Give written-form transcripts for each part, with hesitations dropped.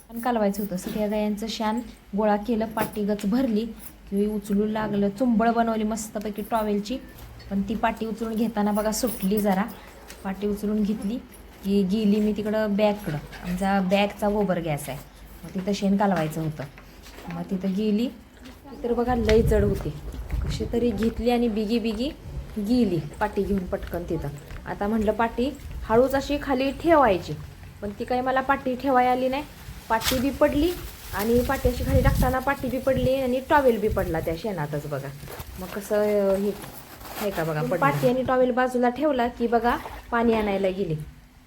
आणि कालवायचं होतं. सगळ्या गायांचं शान गोळा केलं, पाटी गच भरली की उचलू लागलं. चुंबळ बनवली मस्तपैकी टॉवेलची, पण ती पाटी उचलून घेताना बघा सुटली जरा. पाटी उचलून घेतली की गेली मी तिकडं बॅगकडं. आमचा बॅगचा गोबर गॅस आहे, मग तिथं शेण कालवायचं होतं. मग तिथं गेली तर बघा लई जड होती. कशी तरी घेतली आणि बिगी बिगी गेली पाटी घेऊन पटकन तिथं. आता म्हटलं पाटी हळूच अशी खाली ठेवायची, पण ती काही मला पाटी ठेवायला आली नाही. पाटी बी पडली आणि पाटी अशी खाली टाकताना पाटी बी पडली आणि टॉवेल बी पडला त्या शेणातच बघा. मग कसं हे आहे का बघा. पाटी आणि टॉवेल बाजूला ठेवला की बघा पाणी आणायला गेली.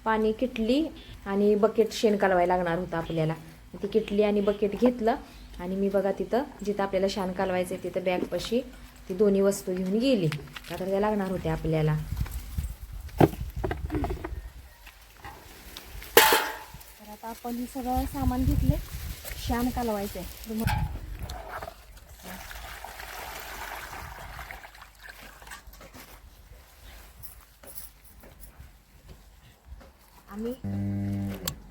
पाणी किटली आणि बकेट शेण कालवायला लागणार होतं आपल्याला. ती किटली आणि बकेट घेतलं आणि मी बघा तिथं जिथं आपल्याला शेण कालवायचं आहे तिथं बॅगपाशी ती दोन्ही वस्तू घेऊन गेली. आता त्या लागणार होत्या आपल्याला. तर आता आपण हे सगळं सामान घेतले, शेण कालवायचं आहे. आम्ही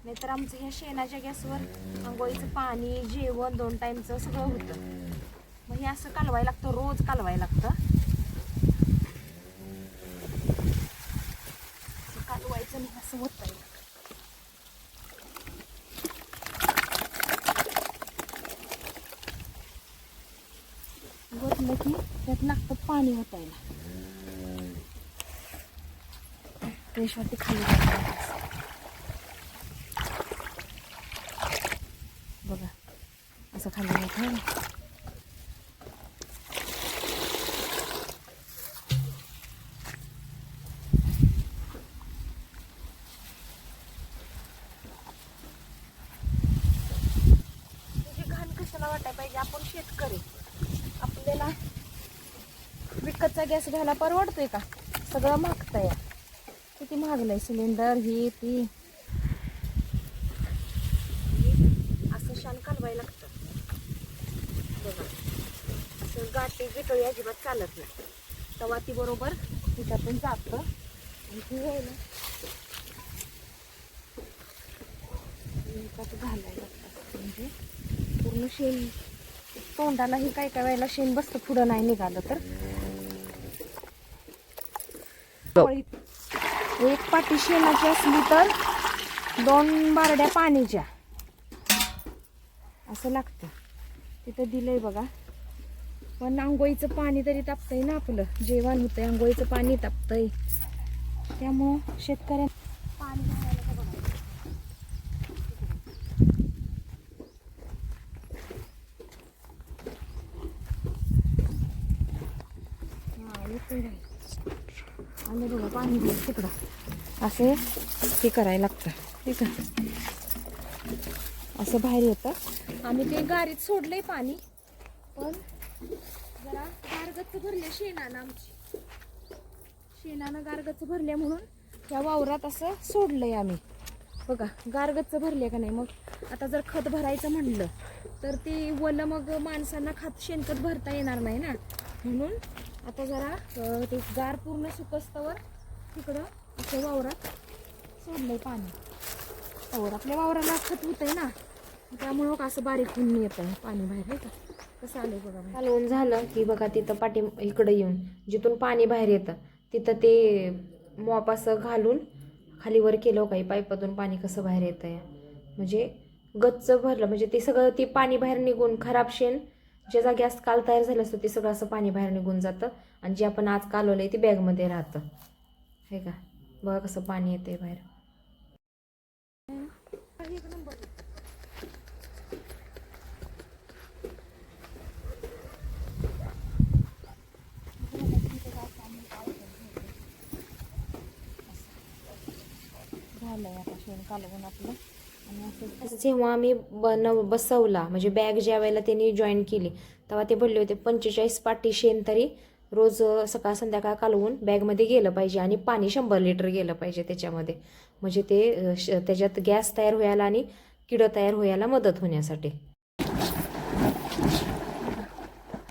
नाहीतर आमचं ह्या शेणाच्या गॅसवर आंघोळीचं पाणी, जेवण 2 टाईमचं सगळं होतं. मग हे असं कालवायला लागतं, रोज कालवायला लागतं. असं कालवायचं नाही, असं होतं. वतलं की त्यात लागतं पाणी ओतायला. त्याशिवाय ते खाली बघा असं खाली होतं. घाण कशाला वाटायला पाहिजे. आपण शेतकरी, आपल्याला विकतचा गॅस घ्यायला परवडतोय का? सगळं महागतंय. किती महागलंय सिलेंडर, ही ती. असं शान कालवायला लागतं बघा. असं गाठी गिटोळी अजिबात चालत नाही. तेव्हा ती बरोबर तिच्यातून जातं. घालायला लागतं म्हणजे पूर्ण शेण तोंडालाही काय काय वेळेला शेण बसतं पुढं नाही निघालं तर. एक पाटी शेणाची असली तर 2 बारड्या पाण्याच्या असं लागतं. तिथं दिलंय बघा. पण आंघोळीचं पाणी तरी तापतंय ना, आपलं जेवण होतंय, आंघोळीचं पाणी तापतंय. त्यामुळं शेतकऱ्यांना पाणी घालायला बघा. आणि बघा पाणी घेऊन तिकडं असे हे करायला लागतं. ठीक आहे, असं बाहेर येतं. आम्ही ते गारीत सोडलंय पाणी, पण जरा गारगच्च भरले शेणानं. आमची शेणानं गारगच्च भरले म्हणून त्या वावरात असं सोडलंय आम्ही. बघा गारगच्च भरले का नाही. मग आता जर खत भरायचं म्हणलं तर ते वलं मग माणसांना खत शेणखत भरता येणार नाही ना. म्हणून आता जरा ते गार पूर्ण सुकस्तवर तिकडं असं वावरात सोडलंय पाणी. वावर आपल्या वावराला खत होतंय ना, त्यामुळं असं बारीक होऊन येतं पाणी बाहेर. नाही का कसं आलंय बघा. कालवून झालं की बघा तिथं पाठी इकडं येऊन जिथून पाणी बाहेर येतं तिथं ते मॉप असं घालून खाली वर केलं काही पाईपातून पाणी कसं बाहेर येतं या. म्हणजे गच्च भरलं म्हणजे ते सगळं ते पाणी बाहेर निघून खराब शेण ज्या जागी असं काल तयार झालं असतं ते सगळं असं पाणी बाहेर निघून जातं. आणि जे आपण आज कालवलंय ते बॅगमध्ये राहतं. हे का बघा कसं पाणी येते बाहेर. झालंय आता शेण कालवून आपलं. आणि असं जेव्हा आम्ही बसवला म्हणजे बॅग ज्या वेळेला त्यांनी जॉईन केली तेव्हा ते बोलले होते 45 पाटी शेण तरी रोज सकाळ संध्याकाळ कालवून बॅगमध्ये गेलं पाहिजे आणि पाणी 100 लिटर गेलं पाहिजे त्याच्यामध्ये. म्हणजे ते त्याच्यात गॅस तयार व्हायला आणि किडं तयार व्हायला मदत होण्यासाठी.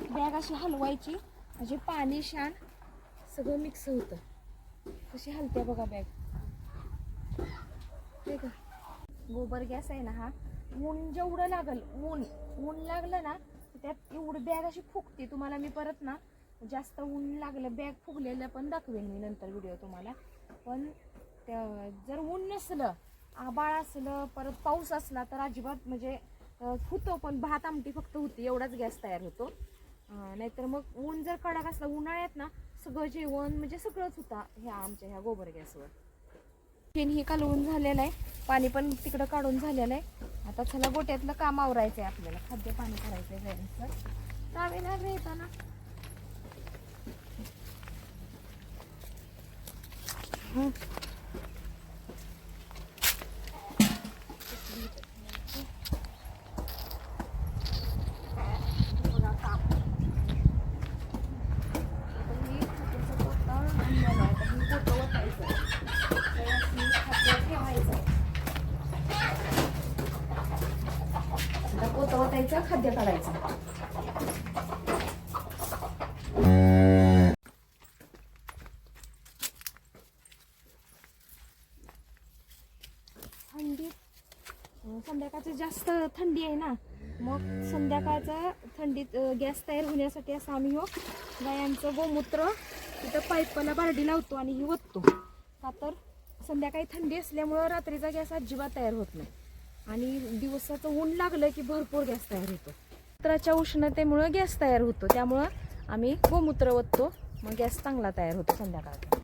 बॅग अशी हलवायची म्हणजे पाणी शान सगळं मिक्स होतं. कशी हलते बघा बॅग. ठीक आहे, गोबर गॅस आहे ना हा, ऊन जेवढं लागल, ऊन लागलं ना त्यात एवढं बॅग अशी फुगते. तुम्हाला मी परत ना जास्त ऊन लागलं बॅग फुगलेलं पण दाखवेन मी नंतर व्हिडिओ तुम्हाला. पण जर ऊन नसलं, आबाळ असलं, परत पाऊस असला तर अजिबात म्हणजे होतो, पण भात आमटी फक्त होती, एवढाच गॅस तयार होतो. नाहीतर मग ऊन जर कडक असलं उन्हाळ्यात ना, सगळं जेवण म्हणजे सगळंच होता ह्या आमच्या ह्या गोबर गॅसवर. शेण ही कालवून झालेलं आहे, पाणी पण तिकडं काढून झालेलं आहे. आता चला गोट्यातलं काम आवरायचं आहे आपल्याला, खाद्य पाणी करायचं आहे जायचं नावेला येताना. पोतवतायचं, खाद्य काढायचं. थंडीत संध्याकाळची जास्त थंडी आहे ना, मग संध्याकाळचा थंडीत गॅस तयार होण्यासाठी असं आम्ही गायांचं गोमूत्र तिथं पाईपला बारडी लावतो आणि ही ओततो. का तर संध्याकाळी थंडी असल्यामुळं रात्रीचा गॅस अजिबात तयार होत नाही आणि दिवसाचं ऊन लागलं की भरपूर गॅस तयार होतो. गोमूत्राच्या उष्णतेमुळं गॅस तयार होतो, त्यामुळं आम्ही गोमूत्र ओततो, मग गॅस चांगला तयार होतो संध्याकाळचा.